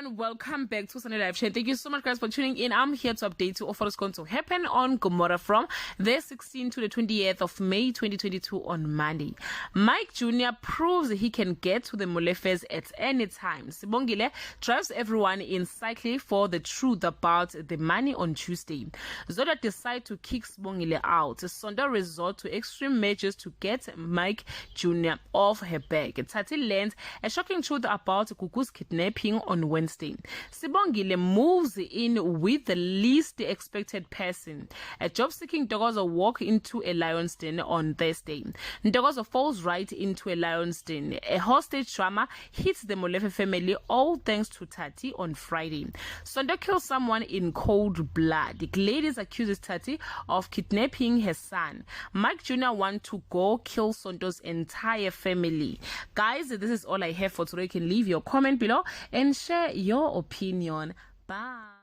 everyone, welcome back to Sunday Live Chat. Thank you so much guys for tuning in. I'm here to update you of what is going to happen on Gomora from the 16th to the 28th of May 2022 on Monday. Mike Jr. proves he can get to the Molefes at any time. Sibongile drives everyone in cycling for the truth about the money on Tuesday. Zoda decide to kick Sibongile out. Sonda resort to extreme measures to get Mike Jr. off her back. Tati learns a shocking truth about Gugu's kidnapping on Wednesday. Sibongile moves in with the least expected person. A job-seeking Ntokozo walk into a lion's den on Thursday. Ntokozo falls right into a lion's den. A hostage drama hits the Molefe family, all thanks to Tati on Friday. Sonda kills someone in cold blood. Gladys accuses Tati of kidnapping her son. Mike Jr. wants to go kill Sondo's entire family. Guys, this is all I have for today. You can leave your comment below and share your opinion. Bye.